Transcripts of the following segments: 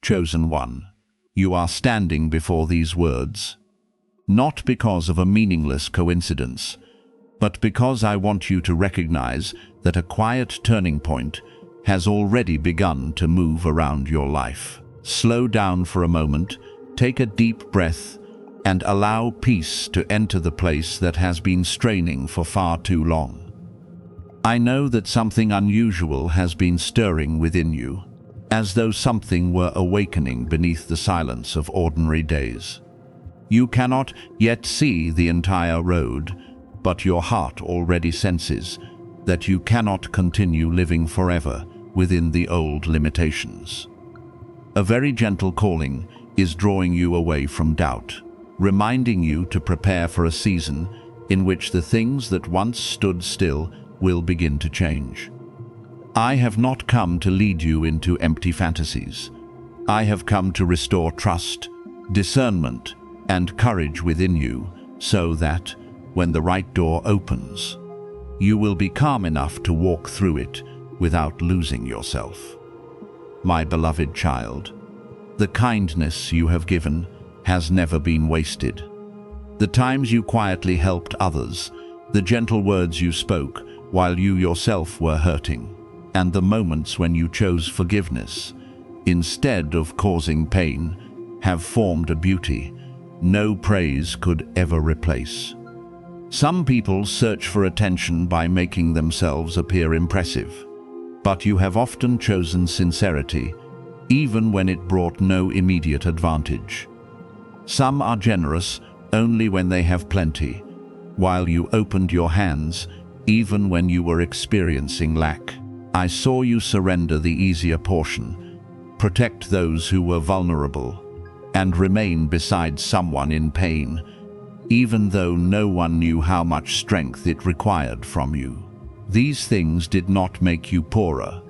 Chosen one, you are standing before these words, not because of a meaningless coincidence, but because I want you to recognize that a quiet turning point has already begun to move around your life. Slow down for a moment, take a deep breath, and allow peace to enter the place that has been straining for far too long. I know that something unusual has been stirring within you, as though something were awakening beneath the silence of ordinary days. You cannot yet see the entire road, but your heart already senses that you cannot continue living forever within the old limitations. A very gentle calling is drawing you away from doubt, reminding you to prepare for a season in which the things that once stood still will begin to change. I have not come to lead you into empty fantasies. I have come to restore trust, discernment, and courage within you so that, when the right door opens, you will be calm enough to walk through it without losing yourself. My beloved child, the kindness you have given has never been wasted. The times you quietly helped others, the gentle words you spoke while you yourself were hurting, and the moments when you chose forgiveness instead of causing pain have formed a beauty no praise could ever replace. Some people search for attention by making themselves appear impressive, but you have often chosen sincerity, even when it brought no immediate advantage. Some are generous only when they have plenty, while you opened your hands even when you were experiencing lack. I saw you surrender the easier portion, protect those who were vulnerable, and remain beside someone in pain, even though no one knew how much strength it required from you. These things did not make you poorer.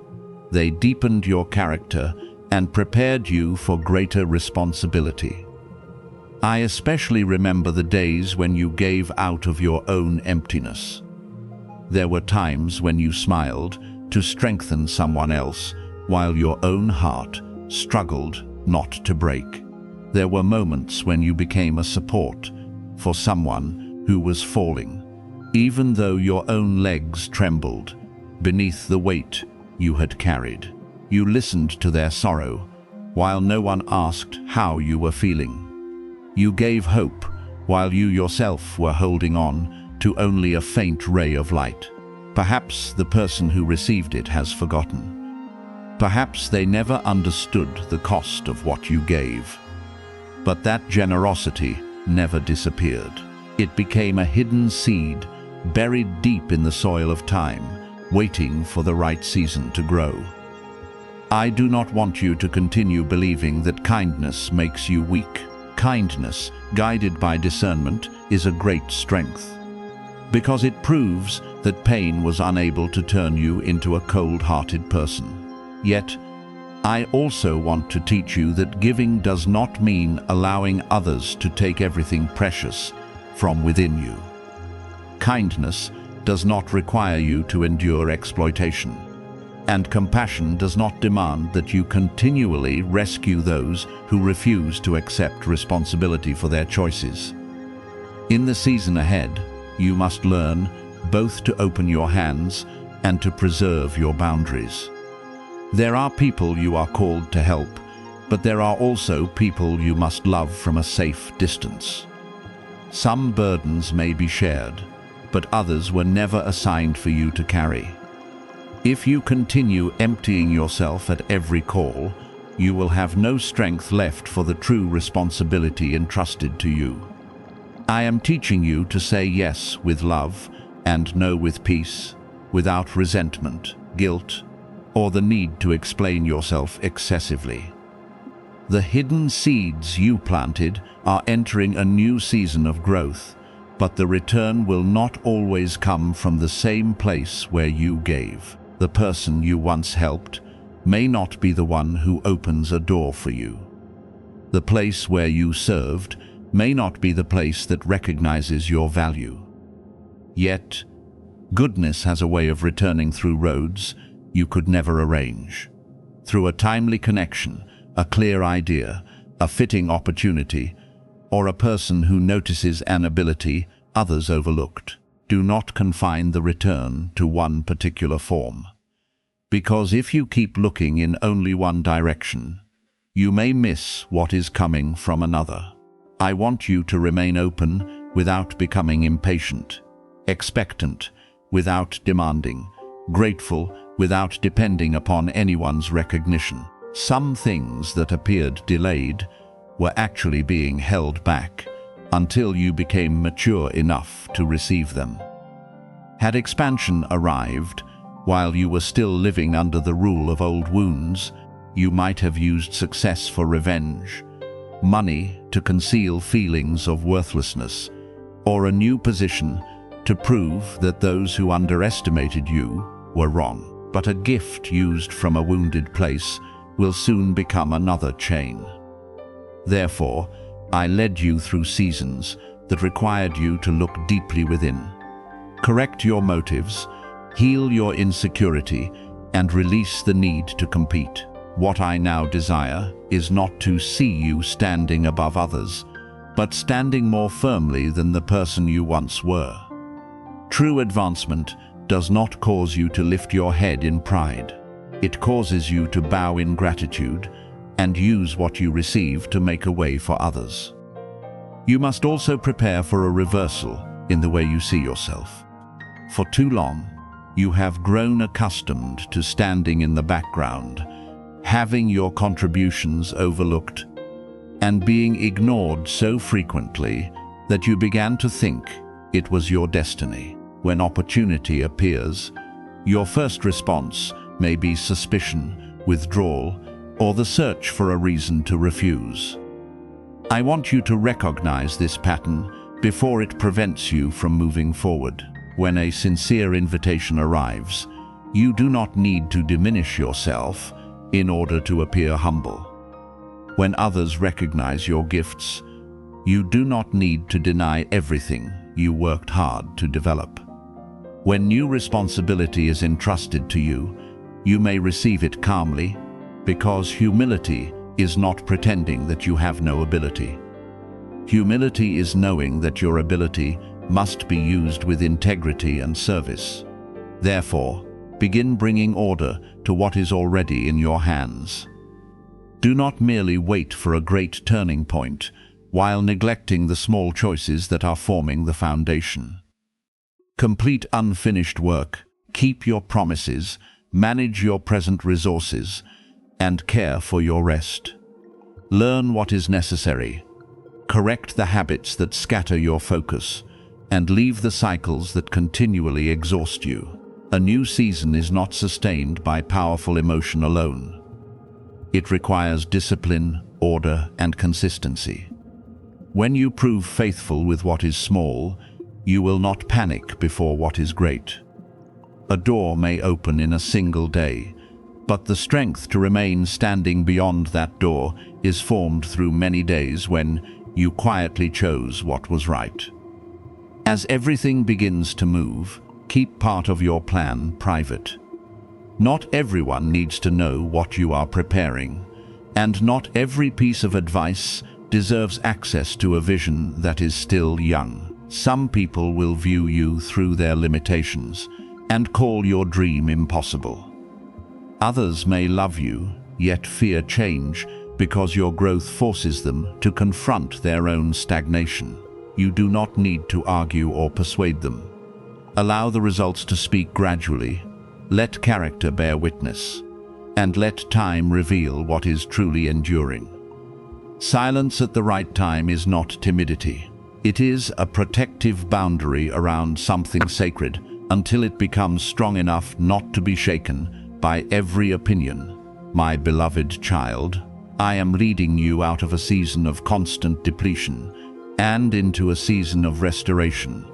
They deepened your character and prepared you for greater responsibility. I especially remember the days when you gave out of your own emptiness. There were times when you smiled to strengthen someone else, while your own heart struggled not to break. There were moments when you became a support for someone who was falling, even though your own legs trembled beneath the weight you had carried. You listened to their sorrow, while no one asked how you were feeling. You gave hope, while you yourself were holding on to only a faint ray of light. Perhaps the person who received it has forgotten. Perhaps they never understood the cost of what you gave. But that generosity never disappeared. It became a hidden seed, buried deep in the soil of time, waiting for the right season to grow. I do not want you to continue believing that kindness makes you weak. Kindness, guided by discernment, is a great strength, because it proves that pain was unable to turn you into a cold-hearted person. Yet, I also want to teach you that giving does not mean allowing others to take everything precious from within you. Kindness does not require you to endure exploitation, and compassion does not demand that you continually rescue those who refuse to accept responsibility for their choices. In the season ahead, you must learn both to open your hands and to preserve your boundaries. There are people you are called to help, but there are also people you must love from a safe distance. Some burdens may be shared, but others were never assigned for you to carry. If you continue emptying yourself at every call, you will have no strength left for the true responsibility entrusted to you. I am teaching you to say yes with love and no with peace, without resentment, guilt, or the need to explain yourself excessively. The hidden seeds you planted are entering a new season of growth, but the return will not always come from the same place where you gave. The person you once helped may not be the one who opens a door for you. The place where you served may not be the place that recognizes your value. Yet, goodness has a way of returning through roads you could never arrange. Through a timely connection, a clear idea, a fitting opportunity, or a person who notices an ability others overlooked. Do not confine the return to one particular form. Because if you keep looking in only one direction, you may miss what is coming from another. I want you to remain open without becoming impatient, expectant without demanding, grateful without depending upon anyone's recognition. Some things that appeared delayed were actually being held back until you became mature enough to receive them. Had expansion arrived while you were still living under the rule of old wounds, you might have used success for revenge, money to conceal feelings of worthlessness, or a new position to prove that those who underestimated you were wrong. But a gift used from a wounded place will soon become another chain. Therefore, I led you through seasons that required you to look deeply within. Correct your motives, heal your insecurity, and release the need to compete. What I now desire is not to see you standing above others, but standing more firmly than the person you once were. True advancement does not cause you to lift your head in pride. It causes you to bow in gratitude and use what you receive to make a way for others. You must also prepare for a reversal in the way you see yourself. For too long, you have grown accustomed to standing in the background, having your contributions overlooked, and being ignored so frequently that you began to think it was your destiny. When opportunity appears, your first response may be suspicion, withdrawal, or the search for a reason to refuse. I want you to recognize this pattern before it prevents you from moving forward. When a sincere invitation arrives, you do not need to diminish yourself in order to appear humble. When others recognize your gifts, you do not need to deny everything you worked hard to develop. When new responsibility is entrusted to you, you may receive it calmly, because humility is not pretending that you have no ability. Humility is knowing that your ability must be used with integrity and service. Therefore, begin bringing order to what is already in your hands. Do not merely wait for a great turning point while neglecting the small choices that are forming the foundation. Complete unfinished work, keep your promises, manage your present resources, and care for your rest. Learn what is necessary. Correct the habits that scatter your focus, and leave the cycles that continually exhaust you. A new season is not sustained by powerful emotion alone. It requires discipline, order, and consistency. When you prove faithful with what is small, you will not panic before what is great. A door may open in a single day, but the strength to remain standing beyond that door is formed through many days when you quietly chose what was right. As everything begins to move, keep part of your plan private. Not everyone needs to know what you are preparing, and not every piece of advice deserves access to a vision that is still young. Some people will view you through their limitations and call your dream impossible. Others may love you, yet fear change because your growth forces them to confront their own stagnation. You do not need to argue or persuade them. Allow the results to speak gradually. Let character bear witness, and let time reveal what is truly enduring. Silence at the right time is not timidity. It is a protective boundary around something sacred until it becomes strong enough not to be shaken by every opinion. My beloved child, I am leading you out of a season of constant depletion and into a season of restoration,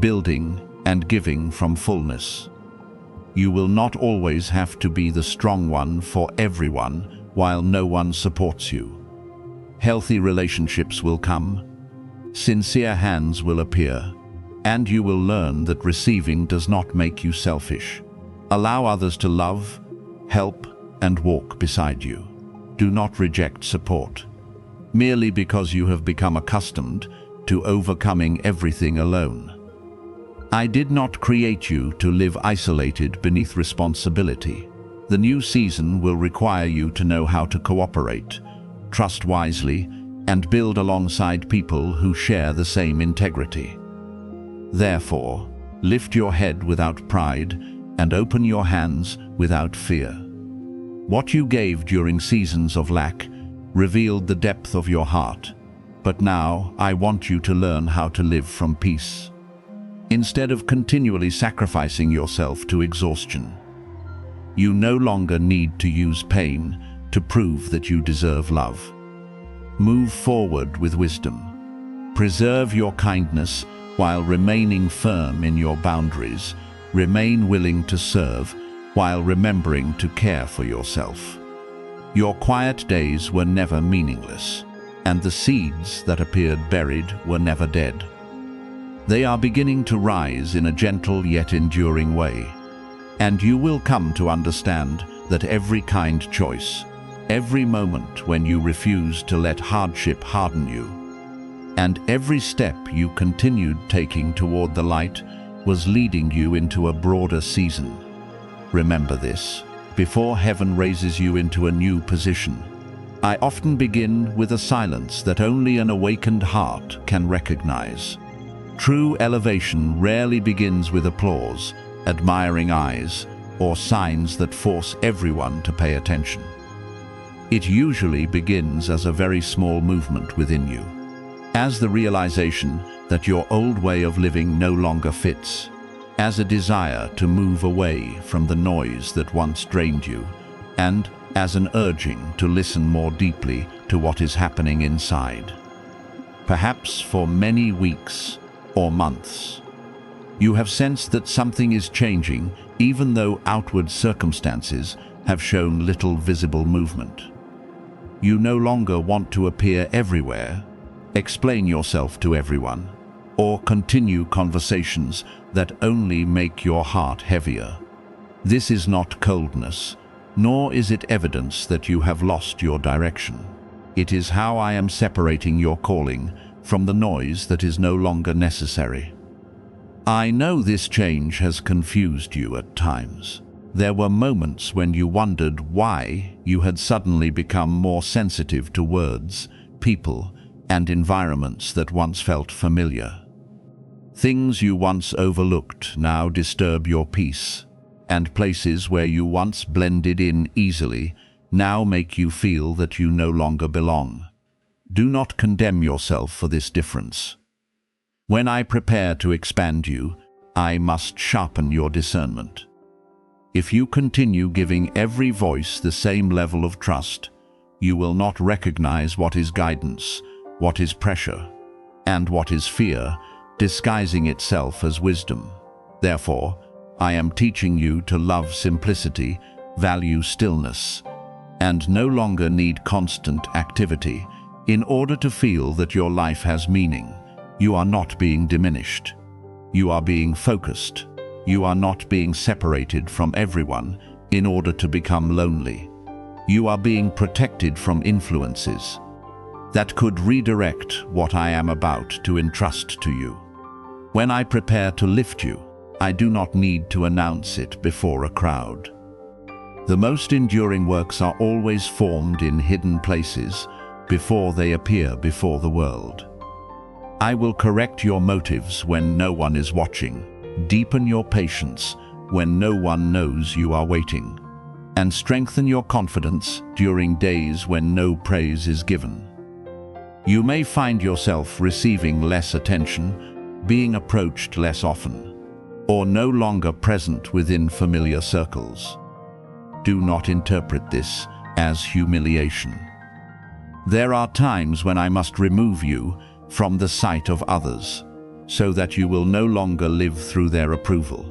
building and giving from fullness. You will not always have to be the strong one for everyone while no one supports you. Healthy relationships will come, sincere hands will appear, and you will learn that receiving does not make you selfish. Allow others to love, help, and walk beside you. Do not reject support, merely because you have become accustomed to overcoming everything alone. I did not create you to live isolated beneath responsibility. The new season will require you to know how to cooperate, trust wisely, and build alongside people who share the same integrity. Therefore, lift your head without pride and open your hands without fear. What you gave during seasons of lack revealed the depth of your heart, but now I want you to learn how to live from peace, instead of continually sacrificing yourself to exhaustion. You no longer need to use pain to prove that you deserve love. Move forward with wisdom. Preserve your kindness while remaining firm in your boundaries. Remain willing to serve while remembering to care for yourself. Your quiet days were never meaningless, and the seeds that appeared buried were never dead. They are beginning to rise in a gentle yet enduring way, and you will come to understand that every kind choice, every moment when you refused to let hardship harden you, and every step you continued taking toward the light was leading you into a broader season. Remember this: before heaven raises you into a new position, I often begin with a silence that only an awakened heart can recognize. True elevation rarely begins with applause, admiring eyes, or signs that force everyone to pay attention. It usually begins as a very small movement within you, as the realization that your old way of living no longer fits, as a desire to move away from the noise that once drained you, and as an urging to listen more deeply to what is happening inside. Perhaps for many weeks or months, you have sensed that something is changing, even though outward circumstances have shown little visible movement. You no longer want to appear everywhere, explain yourself to everyone, or continue conversations that only make your heart heavier. This is not coldness, nor is it evidence that you have lost your direction. It is how I am separating your calling from the noise that is no longer necessary. I know this change has confused you at times. There were moments when you wondered why you had suddenly become more sensitive to words, people, and environments that once felt familiar. Things you once overlooked now disturb your peace, and places where you once blended in easily now make you feel that you no longer belong. Do not condemn yourself for this difference. When I prepare to expand you, I must sharpen your discernment. If you continue giving every voice the same level of trust, you will not recognize what is guidance, what is pressure, and what is fear, disguising itself as wisdom. Therefore, I am teaching you to love simplicity, value stillness, and no longer need constant activity in order to feel that your life has meaning. You are not being diminished. You are being focused. You are not being separated from everyone in order to become lonely. You are being protected from influences that could redirect what I am about to entrust to you. When I prepare to lift you, I do not need to announce it before a crowd. The most enduring works are always formed in hidden places before they appear before the world. I will correct your motives when no one is watching, deepen your patience when no one knows you are waiting, and strengthen your confidence during days when no praise is given. You may find yourself receiving less attention, being approached less often, or no longer present within familiar circles. Do not interpret this as humiliation. There are times when I must remove you from the sight of others, so that you will no longer live through their approval.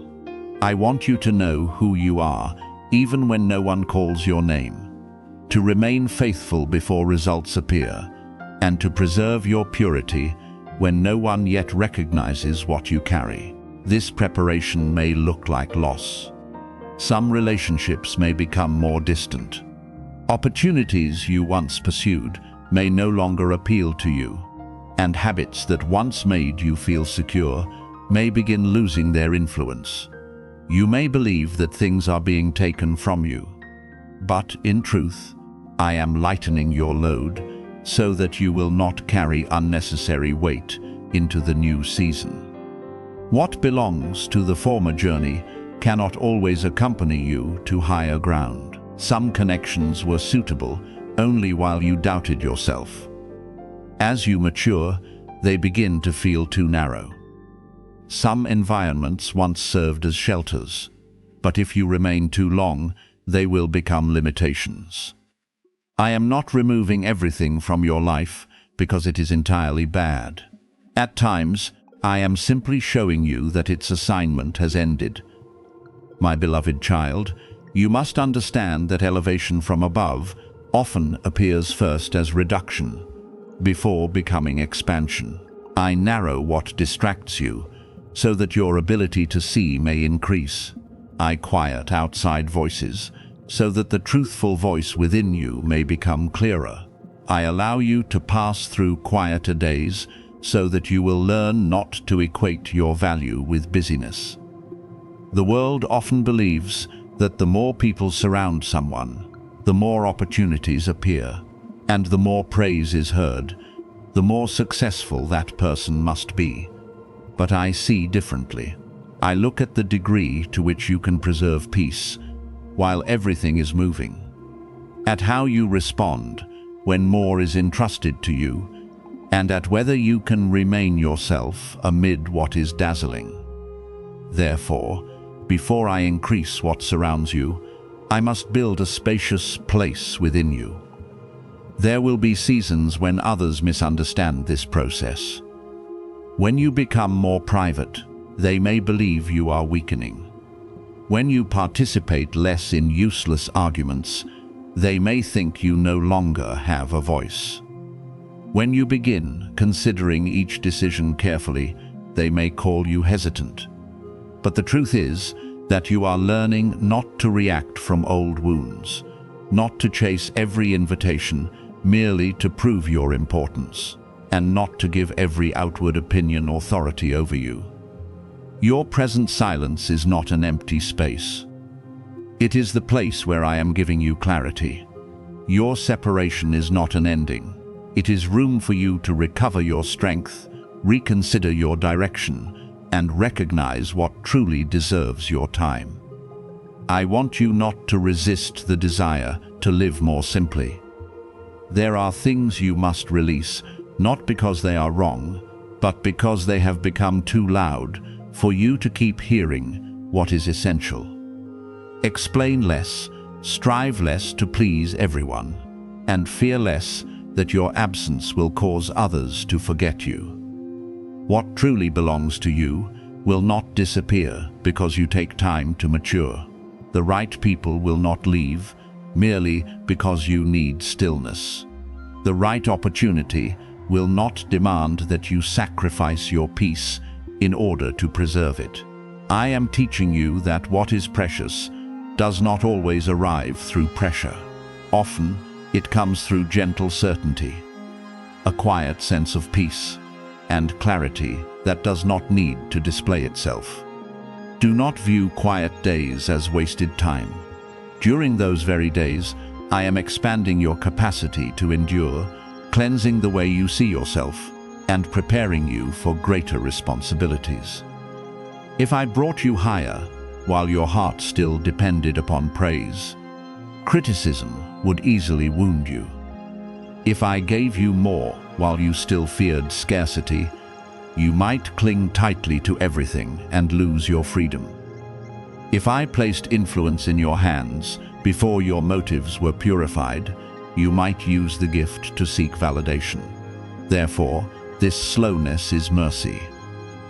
I want you to know who you are, even when no one calls your name, to remain faithful before results appear, and to preserve your purity when no one yet recognizes what you carry. This preparation may look like loss. Some relationships may become more distant. Opportunities you once pursued may no longer appeal to you, and habits that once made you feel secure may begin losing their influence. You may believe that things are being taken from you, but in truth, I am lightening your load so that you will not carry unnecessary weight into the new season. What belongs to the former journey cannot always accompany you to higher ground. Some connections were suitable only while you doubted yourself. As you mature, they begin to feel too narrow. Some environments once served as shelters, but if you remain too long, they will become limitations. I am not removing everything from your life because it is entirely bad. At times, I am simply showing you that its assignment has ended. My beloved child, you must understand that elevation from above often appears first as reduction, before becoming expansion. I narrow what distracts you, so that your ability to see may increase. I quiet outside voices, so that the truthful voice within you may become clearer. I allow you to pass through quieter days, so that you will learn not to equate your value with busyness. The world often believes that the more people surround someone, the more opportunities appear, and the more praise is heard, the more successful that person must be. But I see differently. I look at the degree to which you can preserve peace while everything is moving, at how you respond when more is entrusted to you, and at whether you can remain yourself amid what is dazzling. Therefore, before I increase what surrounds you, I must build a spacious place within you. There will be seasons when others misunderstand this process. When you become more private, they may believe you are weakening. When you participate less in useless arguments, they may think you no longer have a voice. When you begin considering each decision carefully, they may call you hesitant. But the truth is that you are learning not to react from old wounds, not to chase every invitation merely to prove your importance, and not to give every outward opinion authority over you. Your present silence is not an empty space. It is the place where I am giving you clarity. Your separation is not an ending. It is room for you to recover your strength, reconsider your direction, and recognize what truly deserves your time. I want you not to resist the desire to live more simply. There are things you must release, not because they are wrong, but because they have become too loud for you to keep hearing what is essential. Explain less, strive less to please everyone, and fear less that your absence will cause others to forget you. What truly belongs to you will not disappear because you take time to mature. The right people will not leave merely because you need stillness. The right opportunity will not demand that you sacrifice your peace in order to preserve it. I am teaching you that what is precious does not always arrive through pressure. Often, it comes through gentle certainty, a quiet sense of peace, and clarity that does not need to display itself. Do not view quiet days as wasted time. During those very days, I am expanding your capacity to endure, cleansing the way you see yourself, and preparing you for greater responsibilities. If I brought you higher while your heart still depended upon praise, criticism would easily wound you. If I gave you more while you still feared scarcity, you might cling tightly to everything and lose your freedom. If I placed influence in your hands before your motives were purified, you might use the gift to seek validation. Therefore, this slowness is mercy.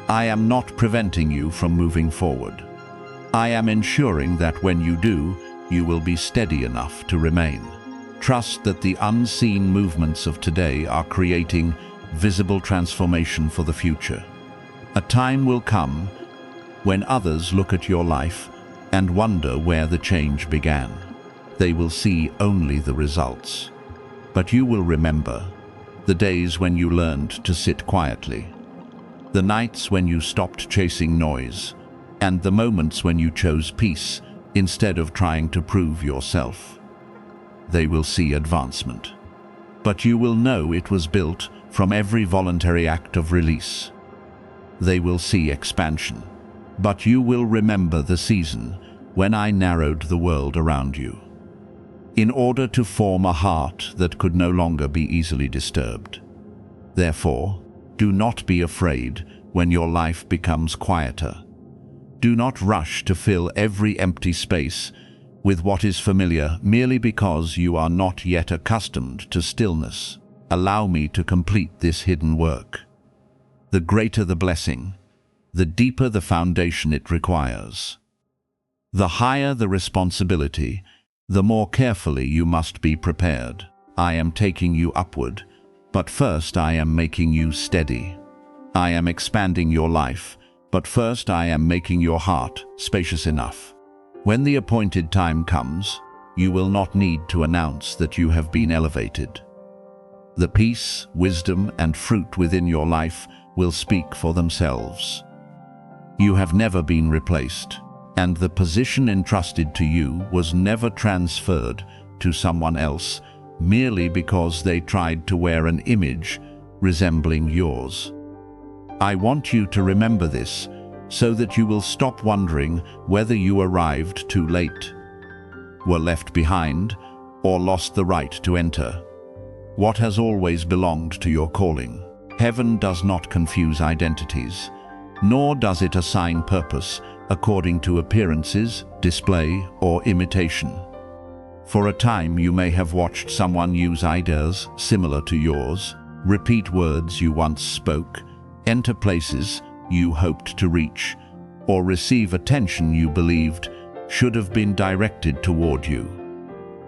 I am not preventing you from moving forward. I am ensuring that when you do, you will be steady enough to remain. Trust that the unseen movements of today are creating visible transformation for the future. A time will come when others look at your life and wonder where the change began. They will see only the results. But you will remember the days when you learned to sit quietly, the nights when you stopped chasing noise, and the moments when you chose peace instead of trying to prove yourself. They will see advancement. But you will know it was built from every voluntary act of release. They will see expansion. But you will remember the season when I narrowed the world around you, in order to form a heart that could no longer be easily disturbed. Therefore, do not be afraid when your life becomes quieter. Do not rush to fill every empty space with what is familiar merely because you are not yet accustomed to stillness. Allow me to complete this hidden work. The greater the blessing, the deeper the foundation it requires. The higher the responsibility, the more carefully you must be prepared. I am taking you upward, but first I am making you steady. I am expanding your life, but first I am making your heart spacious enough. When the appointed time comes, you will not need to announce that you have been elevated. The peace, wisdom, and fruit within your life will speak for themselves. You have never been replaced, and the position entrusted to you was never transferred to someone else merely because they tried to wear an image resembling yours. I want you to remember this so that you will stop wondering whether you arrived too late, were left behind, or lost the right to enter. What has always belonged to your calling. Heaven does not confuse identities, nor does it assign purpose according to appearances, display, or imitation. For a time you may have watched someone use ideas similar to yours, repeat words you once spoke, enter places you hoped to reach, or receive attention you believed should have been directed toward you.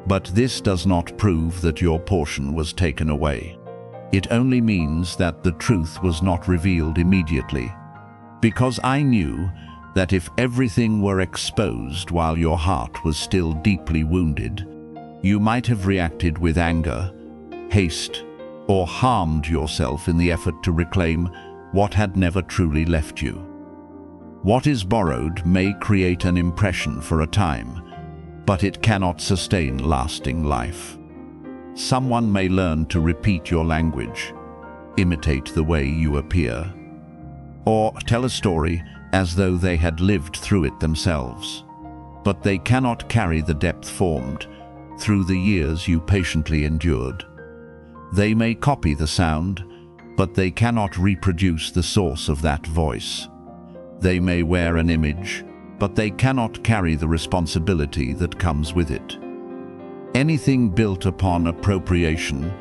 But this does not prove that your portion was taken away. It only means that the truth was not revealed immediately. Because I knew that if everything were exposed while your heart was still deeply wounded, you might have reacted with anger, haste, or harmed yourself in the effort to reclaim what had never truly left you. What is borrowed may create an impression for a time, but it cannot sustain lasting life. Someone may learn to repeat your language, imitate the way you appear, or tell a story as though they had lived through it themselves. But they cannot carry the depth formed through the years you patiently endured. They may copy the sound, but they cannot reproduce the source of that voice. They may wear an image, but they cannot carry the responsibility that comes with it. Anything built upon appropriation,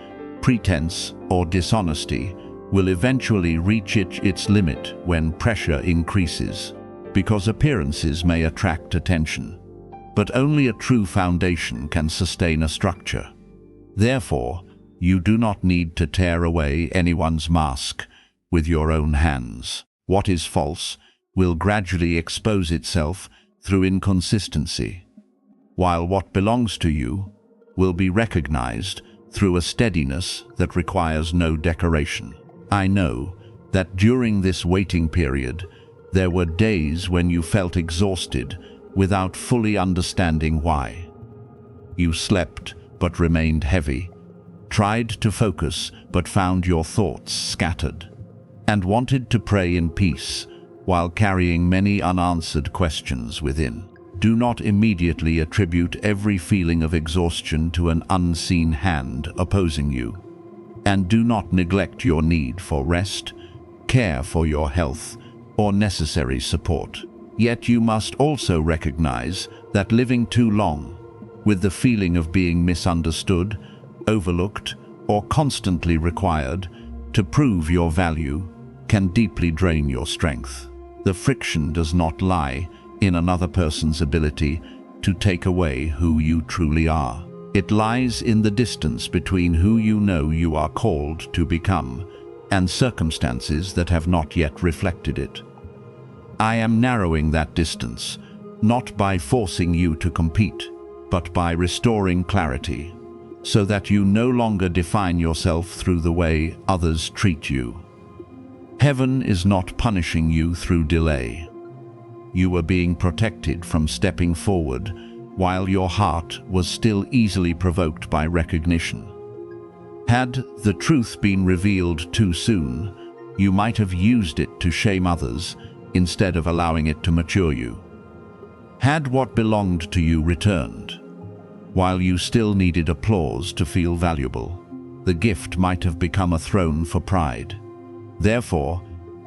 pretense, or dishonesty will eventually reach its limit when pressure increases, because appearances may attract attention. But only a true foundation can sustain a structure. Therefore, you do not need to tear away anyone's mask with your own hands. What is false will gradually expose itself through inconsistency, while what belongs to you will be recognized through a steadiness that requires no decoration. I know that during this waiting period, there were days when you felt exhausted without fully understanding why. You slept but remained heavy, tried to focus but found your thoughts scattered, and wanted to pray in peace while carrying many unanswered questions within. Do not immediately attribute every feeling of exhaustion to an unseen hand opposing you. And do not neglect your need for rest, care for your health, or necessary support. Yet you must also recognize that living too long with the feeling of being misunderstood, overlooked, or constantly required to prove your value can deeply drain your strength. The friction does not lie in another person's ability to take away who you truly are. It lies in the distance between who you know you are called to become and circumstances that have not yet reflected it. I am narrowing that distance, not by forcing you to compete, but by restoring clarity, so that you no longer define yourself through the way others treat you. Heaven is not punishing you through delay. You were being protected from stepping forward while your heart was still easily provoked by recognition. Had the truth been revealed too soon, you might have used it to shame others instead of allowing it to mature you. Had what belonged to you returned, while you still needed applause to feel valuable, the gift might have become a throne for pride. Therefore,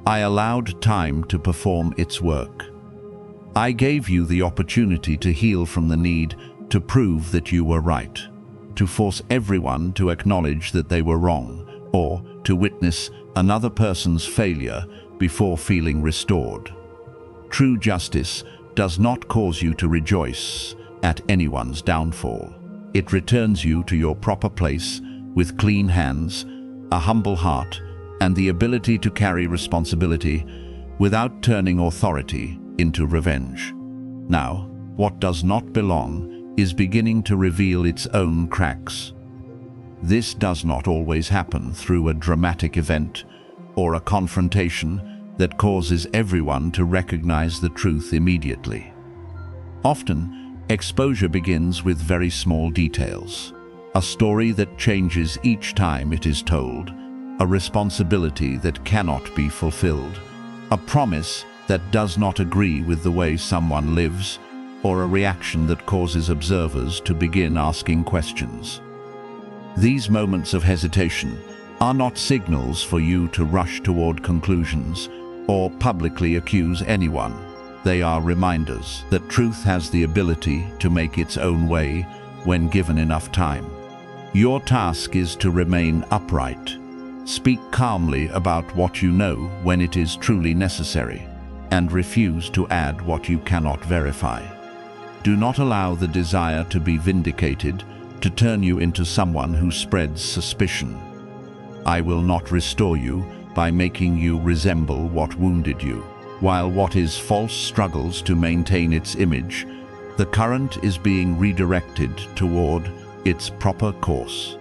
I allowed time to perform its work. I gave you the opportunity to heal from the need to prove that you were right, to force everyone to acknowledge that they were wrong, or to witness another person's failure before feeling restored. True justice does not cause you to rejoice at anyone's downfall. It returns you to your proper place with clean hands, a humble heart, and the ability to carry responsibility without turning authority into revenge. Now, what does not belong is beginning to reveal its own cracks. This does not always happen through a dramatic event or a confrontation that causes everyone to recognize the truth immediately. Often, exposure begins with very small details. A story that changes each time it is told, a responsibility that cannot be fulfilled, a promise that does not agree with the way someone lives, or a reaction that causes observers to begin asking questions. These moments of hesitation are not signals for you to rush toward conclusions or publicly accuse anyone. They are reminders that truth has the ability to make its own way when given enough time. Your task is to remain upright. Speak calmly about what you know when it is truly necessary, and refuse to add what you cannot verify. Do not allow the desire to be vindicated to turn you into someone who spreads suspicion. I will not restore you by making you resemble what wounded you. While what is false struggles to maintain its image, the current is being redirected toward its proper course.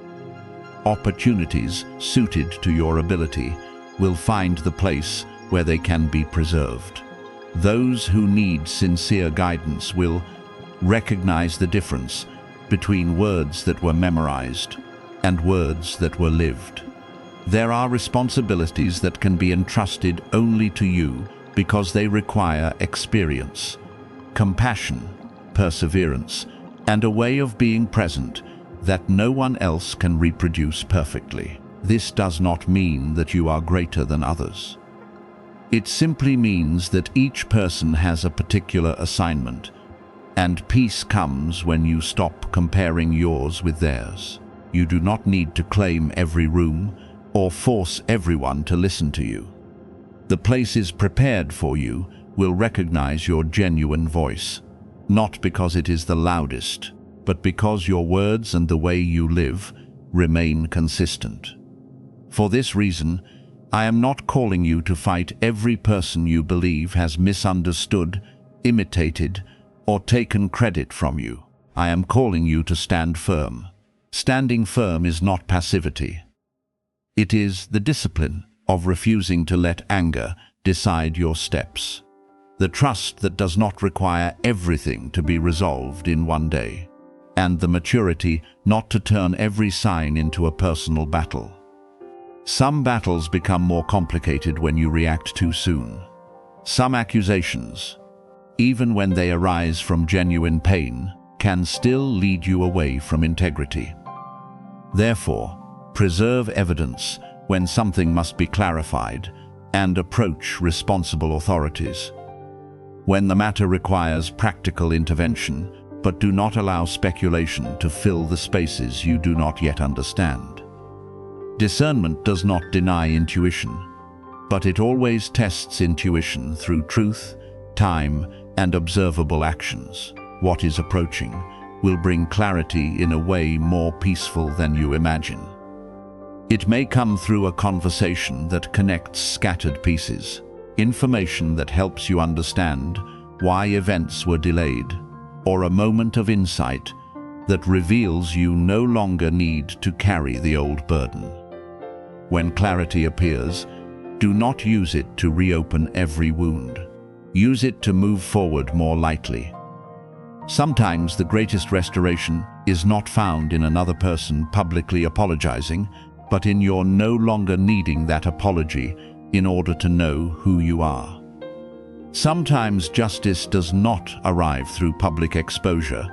Opportunities suited to your ability will find the place where they can be preserved. Those who need sincere guidance will recognize the difference between words that were memorized and words that were lived. There are responsibilities that can be entrusted only to you because they require experience, compassion, perseverance, and a way of being present that no one else can reproduce perfectly. This does not mean that you are greater than others. It simply means that each person has a particular assignment, and peace comes when you stop comparing yours with theirs. You do not need to claim every room or force everyone to listen to you. The places prepared for you will recognize your genuine voice, not because it is the loudest, but because your words and the way you live remain consistent. For this reason, I am not calling you to fight every person you believe has misunderstood, imitated, or taken credit from you. I am calling you to stand firm. Standing firm is not passivity. It is the discipline of refusing to let anger decide your steps. The trust that does not require everything to be resolved in one day, and the maturity not to turn every sign into a personal battle. Some battles become more complicated when you react too soon. Some accusations, even when they arise from genuine pain, can still lead you away from integrity. Therefore, preserve evidence when something must be clarified, and approach responsible authorities when the matter requires practical intervention, but do not allow speculation to fill the spaces you do not yet understand. Discernment does not deny intuition, but it always tests intuition through truth, time, and observable actions. What is approaching will bring clarity in a way more peaceful than you imagine. It may come through a conversation that connects scattered pieces, information that helps you understand why events were delayed, or a moment of insight that reveals you no longer need to carry the old burden. When clarity appears, do not use it to reopen every wound. Use it to move forward more lightly. Sometimes the greatest restoration is not found in another person publicly apologizing, but in your no longer needing that apology in order to know who you are. Sometimes justice does not arrive through public exposure,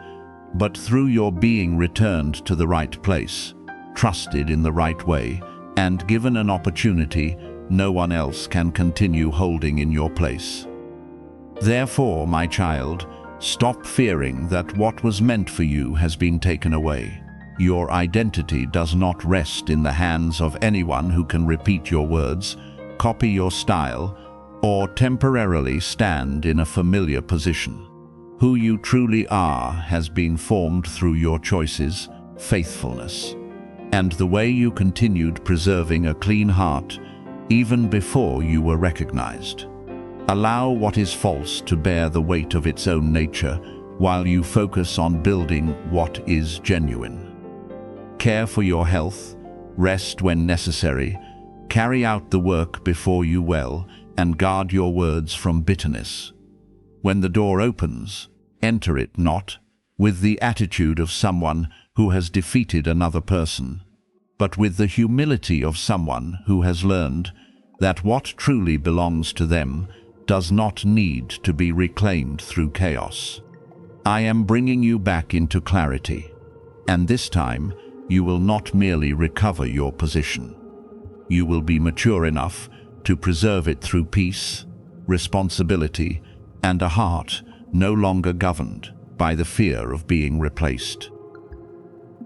but through your being returned to the right place, trusted in the right way, and given an opportunity no one else can continue holding in your place. Therefore, my child, stop fearing that what was meant for you has been taken away. Your identity does not rest in the hands of anyone who can repeat your words, copy your style, or temporarily stand in a familiar position. Who you truly are has been formed through your choices, faithfulness, and the way you continued preserving a clean heart even before you were recognized. Allow what is false to bear the weight of its own nature while you focus on building what is genuine. Care for your health, rest when necessary, carry out the work before you well, and guard your words from bitterness. When the door opens, enter it not with the attitude of someone who has defeated another person, but with the humility of someone who has learned that what truly belongs to them does not need to be reclaimed through chaos. I am bringing you back into clarity, and this time you will not merely recover your position. You will be mature enough to preserve it through peace, responsibility, and a heart no longer governed by the fear of being replaced.